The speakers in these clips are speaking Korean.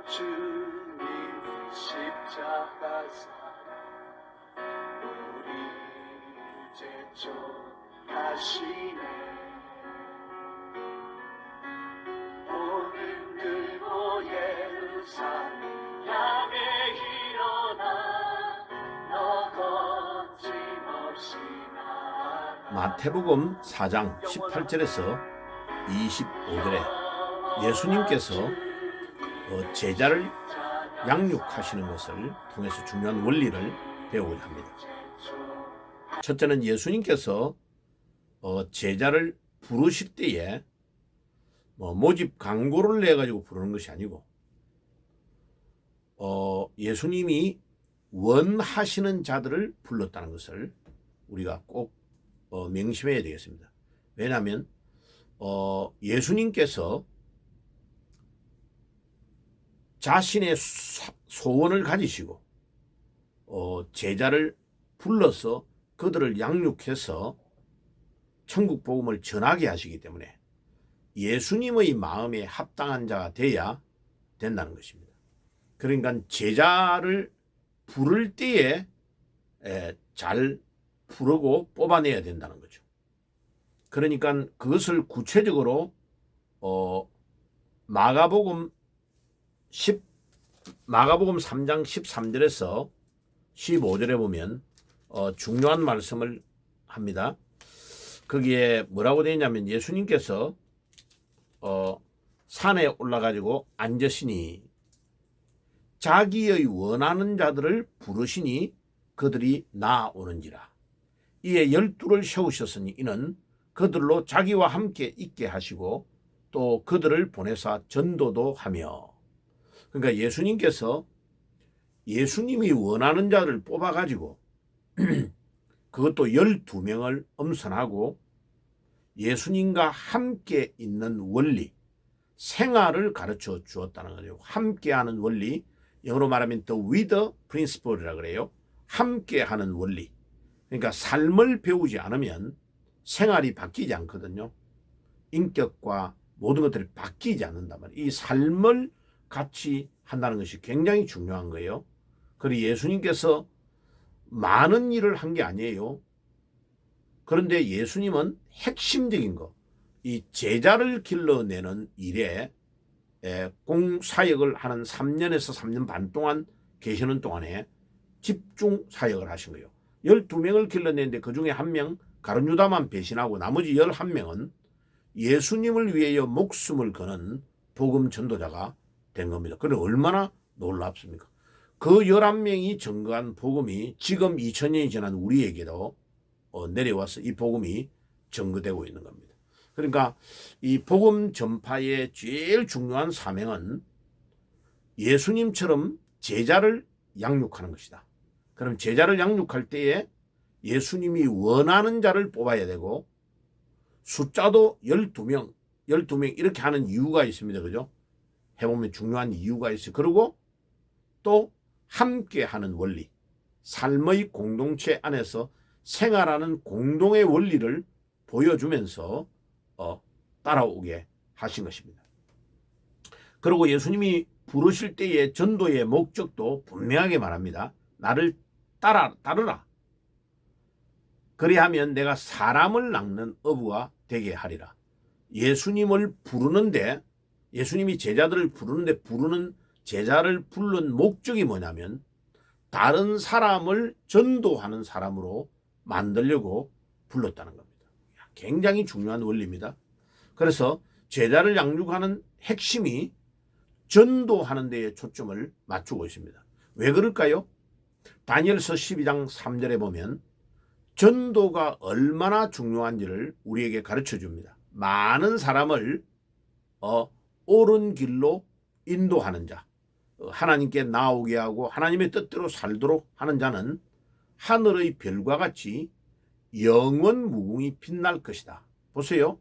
주님 십자가사 우리를 제촉하시네. 오늘 들고 예루살렘 향해 일어나 너 거침없이 나아가. 마태복음 4장 18절에서 25절에 예수님께서 제자를 양육하시는 것을 통해서 중요한 원리를 배우고자 합니다. 첫째는 예수님께서 제자를 부르실 때에 모집 광고를 내가지고 부르는 것이 아니고 예수님이 원하시는 자들을 불렀다는 것을 우리가 꼭 명심해야 되겠습니다. 왜냐하면 예수님께서 자신의 소원을 가지시고 제자를 불러서 그들을 양육해서 천국 복음을 전하게 하시기 때문에 예수님의 마음에 합당한 자가 돼야 된다는 것입니다. 그러니까 제자를 부를 때에 잘 부르고 뽑아내야 된다는 거죠. 그러니까 그것을 구체적으로 마가복음 3장 13절에서 15절에 보면 중요한 말씀을 합니다. 거기에 뭐라고 되어 있냐면 예수님께서 산에 올라가지고 앉으시니 자기의 원하는 자들을 부르시니 그들이 나아오는지라. 이에 12를 세우셨으니 이는 그들로 자기와 함께 있게 하시고 또 그들을 보내사 전도도 하며. 그러니까 예수님께서 예수님이 원하는 자를 뽑아가지고 그것도 12명을 엄선하고 예수님과 함께 있는 원리, 생활을 가르쳐 주었다는 거예요. 함께하는 원리, 영어로 말하면 the with principle이라고 그래요. 함께하는 원리. 그러니까 삶을 배우지 않으면 생활이 바뀌지 않거든요. 인격과 모든 것들이 바뀌지 않는단 말이에요. 이 삶을 같이 한다는 것이 굉장히 중요한 거예요. 그리고 예수님께서 많은 일을 한 게 아니에요. 그런데 예수님은 핵심적인 거, 이 제자를 길러내는 일에 공사역을 하는 3년에서 3년 반 동안 계시는 동안에 집중 사역을 하신 거예요. 12명을 길러내는데 그중에 1명 가룟유다만 배신하고 나머지 11명은 예수님을 위하여 목숨을 거는 복음 전도자가 된 겁니다. 그래 얼마나 놀랍습니까? 그 11명이 전거한 복음이 지금 2000년이 지난 우리에게도 내려와서 이 복음이 전거되고 있는 겁니다. 그러니까 이 복음 전파의 제일 중요한 사명은 예수님처럼 제자를 양육하는 것이다. 그럼 제자를 양육할 때에 예수님이 원하는 자를 뽑아야 되고 숫자도 12명 이렇게 하는 이유가 있습니다. 그죠? 해보면 중요한 이유가 있어요. 그리고 또 함께하는 원리, 삶의 공동체 안에서 생활하는 공동의 원리를 보여주면서 따라오게 하신 것입니다. 그리고 예수님이 부르실 때의 전도의 목적도 분명하게 말합니다. 나를 따르라. 그리하면 내가 사람을 낚는 어부가 되게 하리라. 예수님을 부르는데 예수님이 제자들을 부르는데 부르는 제자를 부른 목적이 뭐냐면 다른 사람을 전도하는 사람으로 만들려고 불렀다는 겁니다. 굉장히 중요한 원리입니다. 그래서 제자를 양육하는 핵심이 전도하는 데에 초점을 맞추고 있습니다. 왜 그럴까요? 다니엘서 12장 3절에 보면 전도가 얼마나 중요한지를 우리에게 가르쳐 줍니다. 많은 사람을 옳은 길로 인도하는 자, 하나님께 나오게 하고 하나님의 뜻대로 살도록 하는 자는 하늘의 별과 같이 영원 무궁히 빛날 것이다. 보세요.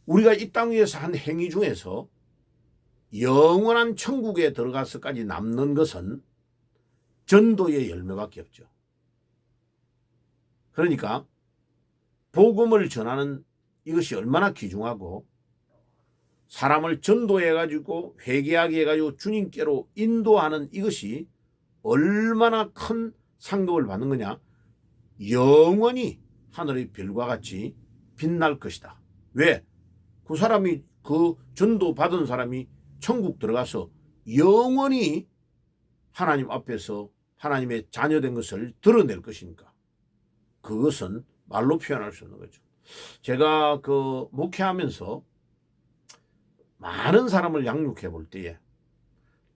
우리가 이 땅 위에서 한 행위 중에서 영원한 천국에 들어가서까지 남는 것은 전도의 열매밖에 없죠. 그러니까 복음을 전하는 이것이 얼마나 귀중하고 사람을 전도해가지고 회개하게 해가지고 주님께로 인도하는 이것이 얼마나 큰 상급을 받는 거냐. 영원히 하늘의 별과 같이 빛날 것이다. 왜? 그 사람이, 그 전도 받은 사람이 천국 들어가서 영원히 하나님 앞에서 하나님의 자녀된 것을 드러낼 것이니까. 그것은 말로 표현할 수 없는 거죠. 제가 그 목회하면서 많은 사람을 양육해 볼 때에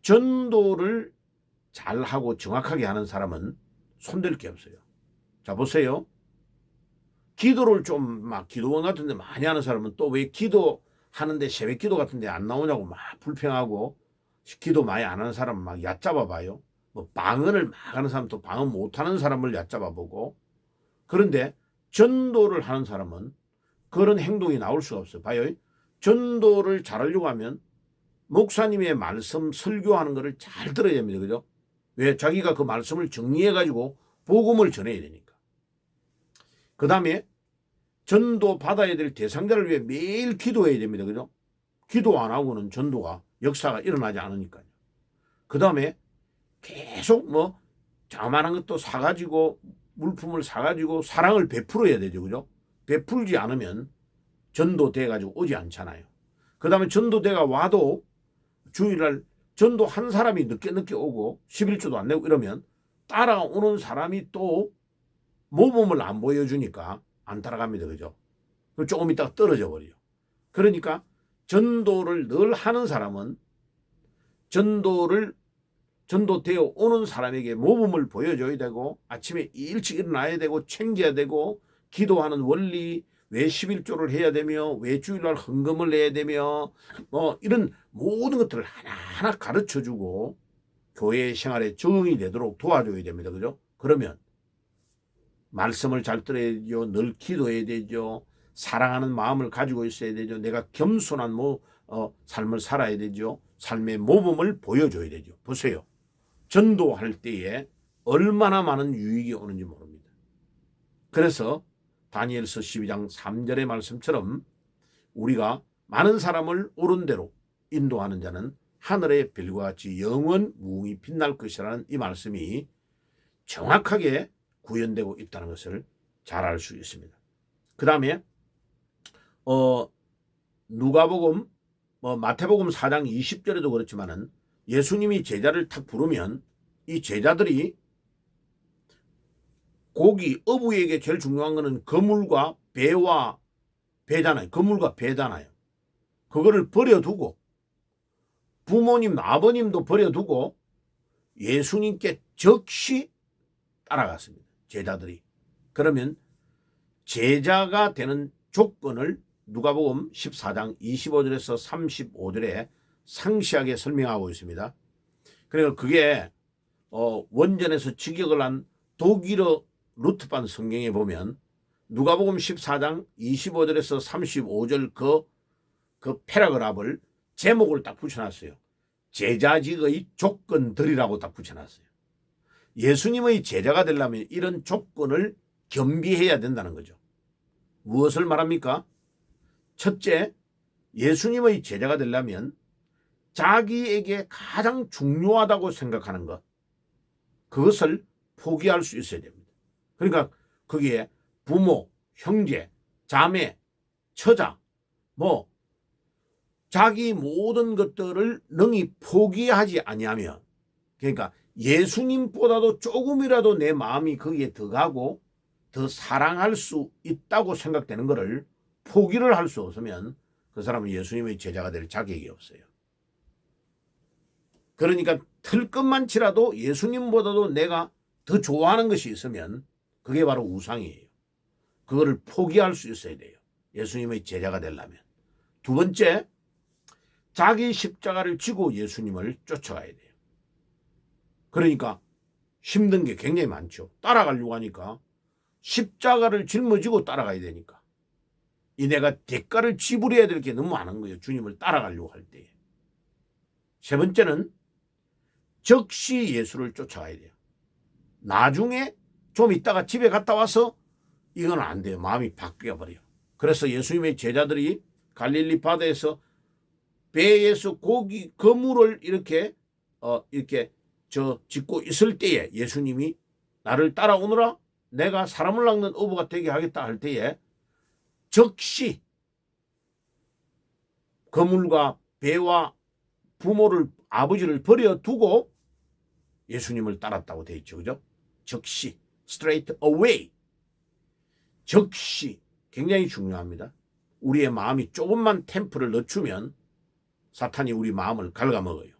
전도를 잘하고 정확하게 하는 사람은 손댈 게 없어요. 자, 보세요. 기도를 좀 막 기도원 같은 데 많이 하는 사람은 또 왜 기도하는데 새벽 기도 같은 데 안 나오냐고 막 불평하고, 기도 많이 안 하는 사람은 막 얕잡아 봐요. 뭐 방언을 막 하는 사람, 또 방언 못 하는 사람을 얕잡아 보고. 그런데 전도를 하는 사람은 그런 행동이 나올 수가 없어요. 봐요. 전도를 잘하려고 하면 목사님의 말씀 설교하는 거를 잘 들어야 됩니다. 그죠? 왜? 자기가 그 말씀을 정리해 가지고 복음을 전해야 되니까. 그 다음에 전도 받아야 될 대상자를 위해 매일 기도해야 됩니다. 그죠? 기도 안 하고는 전도가, 역사가 일어나지 않으니까요. 그 다음에 계속 뭐 자만한 것도 사가지고, 물품을 사가지고 사랑을 베풀어야 되죠. 그죠? 베풀지 않으면 전도돼 가지고 오지 않잖아요. 그 다음에 전도대가 와도 주일날 전도 한 사람이 늦게 오고 11조도 안 내고 이러면 따라오는 사람이 또 모범을 안 보여주니까 안 따라갑니다. 그죠? 조금 있다가 떨어져 버려요. 그러니까 전도를 늘 하는 사람은 전도되어 오는 사람에게 모범을 보여줘야 되고, 아침에 일찍 일어나야 되고, 챙겨야 되고, 기도하는 원리, 왜 11조를 해야 되며, 왜 주일날 헌금을 내야 되며, 뭐 이런 모든 것들을 하나하나 가르쳐주고 교회 생활에 적응이 되도록 도와줘야 됩니다. 그죠? 그러면 말씀을 잘 들어야 되죠. 늘 기도해야 되죠. 사랑하는 마음을 가지고 있어야 되죠. 내가 겸손한 삶을 살아야 되죠. 삶의 모범을 보여줘야 되죠. 보세요. 전도할 때에 얼마나 많은 유익이 오는지 모릅니다. 그래서 다니엘서 12장 3절의 말씀처럼 우리가 많은 사람을 옳은 대로 인도하는 자는 하늘의 별과 같이 영원 무궁히 빛날 것이라는 이 말씀이 정확하게 구현되고 있다는 것을 잘 알 수 있습니다. 그 다음에 누가복음, 마태복음 4장 20절에도 그렇지만은 예수님이 제자를 탁 부르면 이 제자들이 고기, 어부에게 제일 중요한 거는 그물과 배잖아요. 그물과 배잖아요. 그거를 버려두고, 부모님, 아버님도 버려두고 예수님께 즉시 따라갔습니다. 제자들이. 그러면 제자가 되는 조건을 누가복음 14장 25절에서 35절에 상세하게 설명하고 있습니다. 그러니까 그게 원전에서 직역을 한 독일어 루트판 성경에 보면 누가복음 14장 25절에서 35절 그 패러그раф을 제목을 딱 붙여놨어요. 제자직의 조건들이라고 딱 붙여놨어요. 예수님의 제자가 되려면 이런 조건을 겸비해야 된다는 거죠. 무엇을 말합니까? 첫째, 예수님의 제자가 되려면 자기에게 가장 중요하다고 생각하는 것, 그것을 포기할 수 있어야 됩니다. 그러니까 거기에 부모, 형제, 자매, 처자, 자기 모든 것들을 능히 포기하지 아니하면, 그러니까 예수님보다도 조금이라도 내 마음이 거기에 더 가고 더 사랑할 수 있다고 생각되는 것을 포기를 할 수 없으면 그 사람은 예수님의 제자가 될 자격이 없어요. 그러니까 틀 것만 치라도 예수님보다도 내가 더 좋아하는 것이 있으면 그게 바로 우상이에요. 그거를 포기할 수 있어야 돼요. 예수님의 제자가 되려면. 두 번째, 자기 십자가를 지고 예수님을 쫓아가야 돼요. 그러니까 힘든 게 굉장히 많죠. 따라가려고 하니까 십자가를 짊어지고 따라가야 되니까. 내가 대가를 지불해야 될 게 너무 많은 거예요. 주님을 따라가려고 할 때. 세 번째는 즉시 예수를 쫓아가야 돼요. 나중에 좀 있다가 집에 갔다 와서 이건 안 돼요. 마음이 바뀌어 버려요. 그래서 예수님의 제자들이 갈릴리 바다에서 배에서 고기 그물을 이렇게 이렇게 짓고 있을 때에 예수님이 나를 따라오너라 내가 사람을 낚는 어부가 되게 하겠다 할 때에 즉시 그물과 배와 부모를 아버지를 버려두고 예수님을 따랐다고 되어 있죠. 그죠? 즉시 straight away 즉시 굉장히 중요합니다. 우리의 마음이 조금만 템프를 늦추면 사탄이 우리 마음을 갉아먹어요.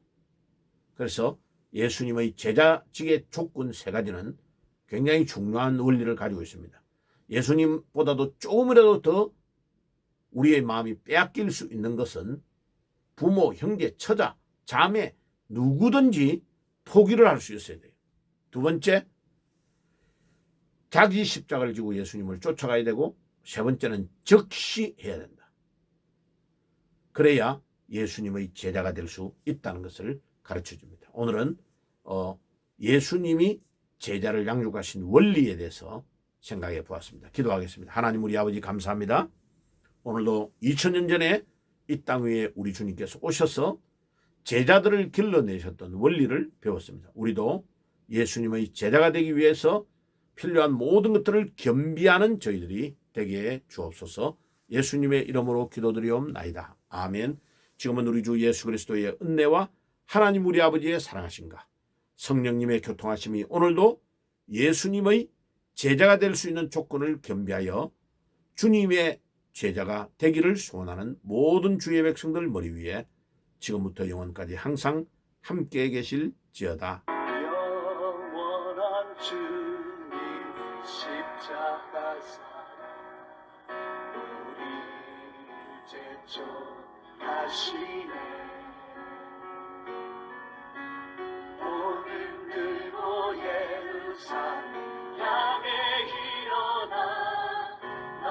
그래서 예수님의 제자직의 조건 세 가지는 굉장히 중요한 원리를 가지고 있습니다. 예수님보다도 조금이라도 더 우리의 마음이 빼앗길 수 있는 것은 부모, 형제, 처자, 자매 누구든지 포기를 할 수 있어야 돼요. 두 번째, 자기 십자가를 지고 예수님을 쫓아가야 되고 세 번째는 즉시 해야 된다. 그래야 예수님의 제자가 될 수 있다는 것을 가르쳐줍니다. 오늘은 예수님이 제자를 양육하신 원리에 대해서 생각해 보았습니다. 기도하겠습니다. 하나님 우리 아버지 감사합니다. 오늘도 2000년 전에 이 땅 위에 우리 주님께서 오셔서 제자들을 길러내셨던 원리를 배웠습니다. 우리도 예수님의 제자가 되기 위해서 필요한 모든 것들을 겸비하는 저희들이 되게 해 주옵소서. 예수님의 이름으로 기도드리옵나이다. 아멘. 지금은 우리 주 예수 그리스도의 은혜와 하나님 우리 아버지의 사랑하심과 성령님의 교통하심이 오늘도 예수님의 제자가 될 수 있는 조건을 겸비하여 주님의 제자가 되기를 소원하는 모든 주의 백성들 머리 위에 지금부터 영원까지 항상 함께 계실지어다. 영원한 주님 십자가 사랑 우리 제초하시네. 오늘 들고 예루살렘 향해 일어나 너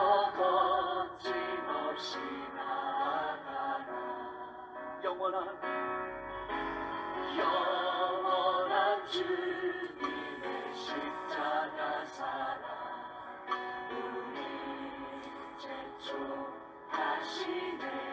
거침없이 나아가라. 영원한 주님의 십자가 사랑 우리 제초하시네.